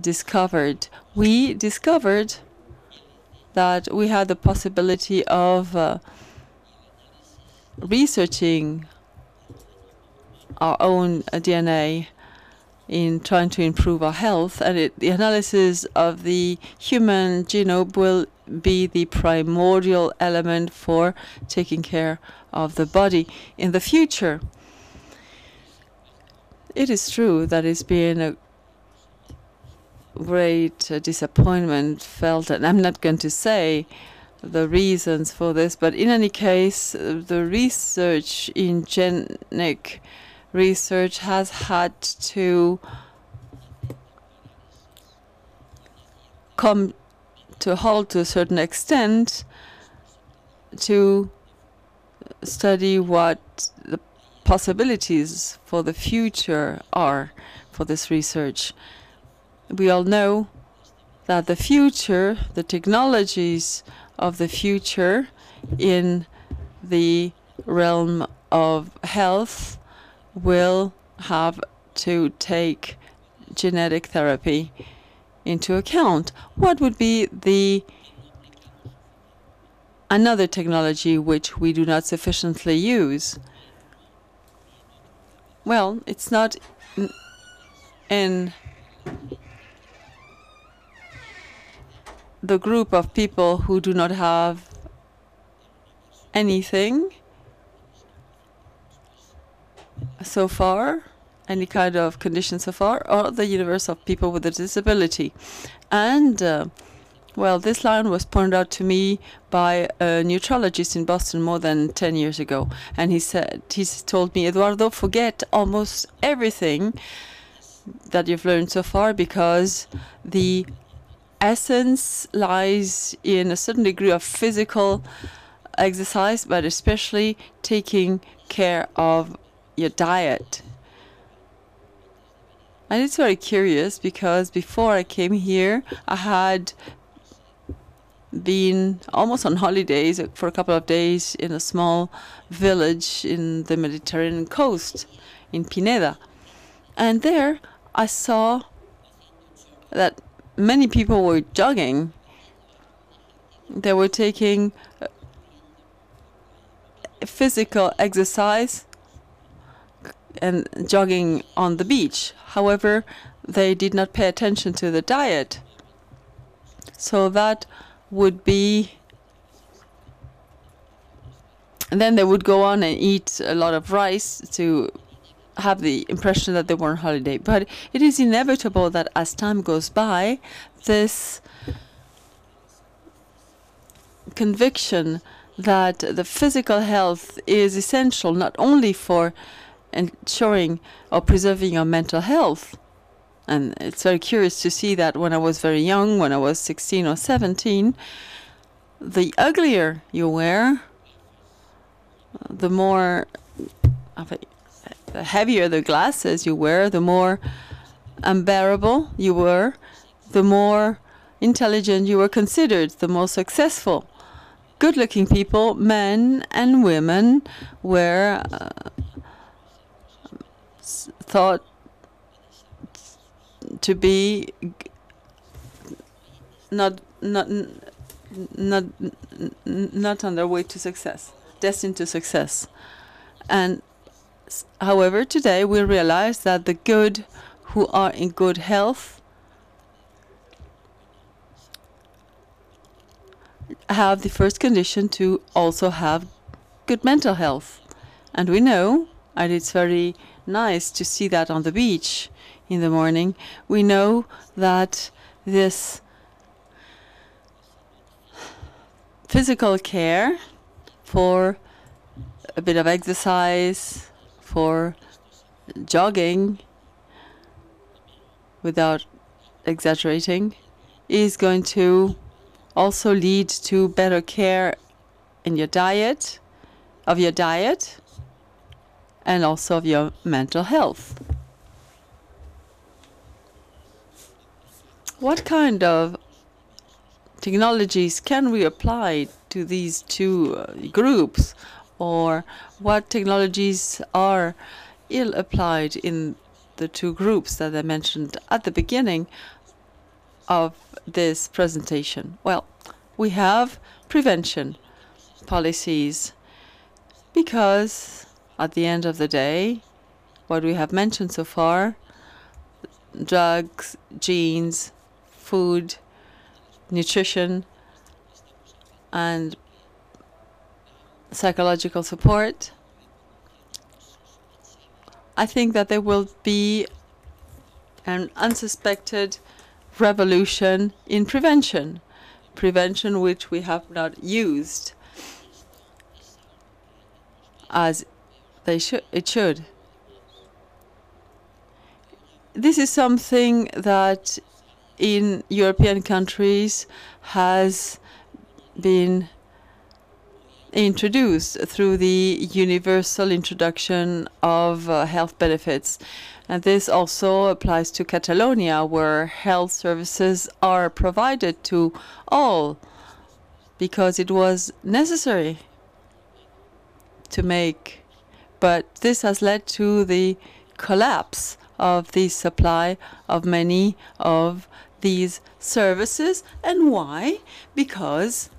discovered. We discovered that we had the possibility of researching our own DNA in trying to improve our health, and the analysis of the human genome will be the primordial element for taking care of the body in the future. It is true that it's been a great disappointment felt, and I'm not going to say the reasons for this, but in any case, the research in genetic research has had to come to a halt to a certain extent to study what the possibilities for the future are for this research. We all know that the future, the technologies of the future in the realm of health will have to take genetic therapy into account. What would be another technology which we do not sufficiently use? Well, it's not in the group of people who do not have anything so far, any kind of condition so far, or the universe of people with a disability. And well, this line was pointed out to me by a neurologist in Boston more than 10 years ago. And he told me, Eduardo, forget almost everything that you've learned so far, because the essence lies in a certain degree of physical exercise, but especially taking care of your diet. And it's very curious, because before I came here, I had been almost on holidays for a couple of days in a small village in the Mediterranean coast, in Pineda. And there I saw that many people were jogging. They were taking physical exercise and jogging on the beach. However, they did not pay attention to the diet. So that would be, and then they would go on and eat a lot of rice to have the impression that they were on holiday. But it is inevitable that as time goes by, this conviction that the physical health is essential not only for ensuring or preserving your mental health. And it's very curious to see that when I was very young, when I was 16 or 17, the uglier you were, the more, the heavier the glasses you wear, the more unbearable you were, the more intelligent you were considered, the more successful. Good-looking people, men and women, were thought to be not on their way to success, destined to success. And however, today we realize that the good who are in good health have the first condition to also have good mental health. And we know, and it's very nice to see that on the beach in the morning, we know that this physical care for a bit of exercise, for jogging, without exaggerating, is going to also lead to better care in your diet, and also of your mental health. What kind of technologies can we apply to these two groups, or what technologies are ill applied in the two groups that I mentioned at the beginning? of this presentation? Well, we have prevention policies because at the end of the day, what we have mentioned so far, drugs, genes, food, nutrition, and psychological support, I think that there will be an unsuspected revolution in prevention which we have not used as it should. This is something that in European countries has been introduced through the universal introduction of health benefits. And this also applies to Catalonia, where health services are provided to all because it was necessary to make. But this has led to the collapse of the supply of many of these services. And why? Because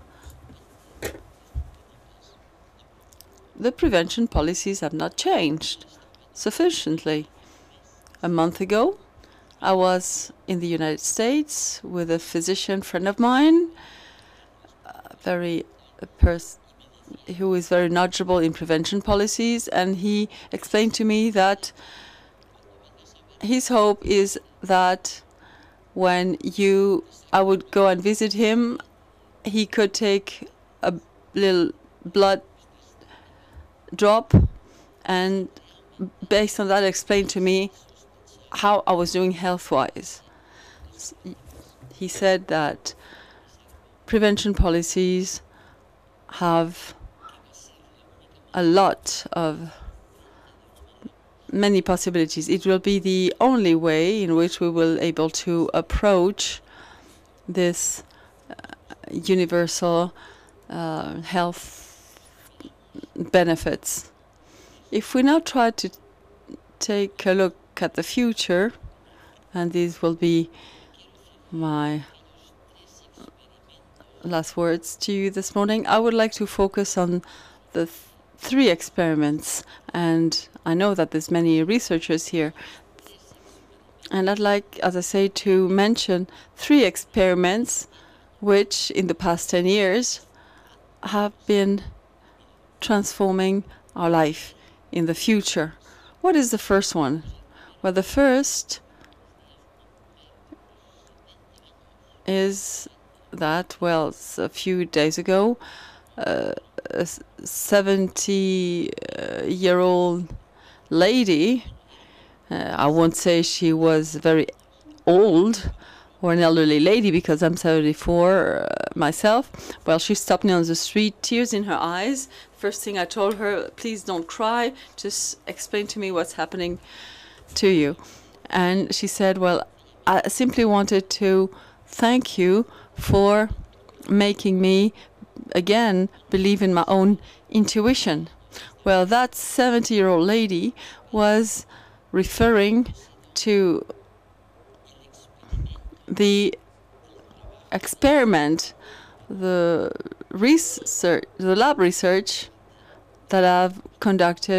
the prevention policies have not changed sufficiently. A month ago, I was in the United States with a physician friend of mine, who is very knowledgeable in prevention policies, and he explained to me that his hope is that when I would go and visit him, he could take a little blood drop and based on that explain to me how I was doing health-wise. He said that prevention policies have a lot of many possibilities. It will be the only way in which we will able to approach this universal health benefits. If we now try to take a look at the future, and these will be my last words to you this morning, I would like to focus on the three experiments, and I know that there's many researchers here, and I'd like, as I say, to mention three experiments which in the past 10 years have been transforming our life in the future. What is the first one? Well, the first is that, well, a few days ago, a 70-year-old lady, I won't say she was very old or an elderly lady because I'm 74 myself. Well, she stopped me on the street, tears in her eyes. First thing I told her, please don't cry, just explain to me what's happening to you. And she said, well, I simply wanted to thank you for making me again believe in my own intuition. Well, that 70-year-old lady was referring to the experiment, the lab research that I've conducted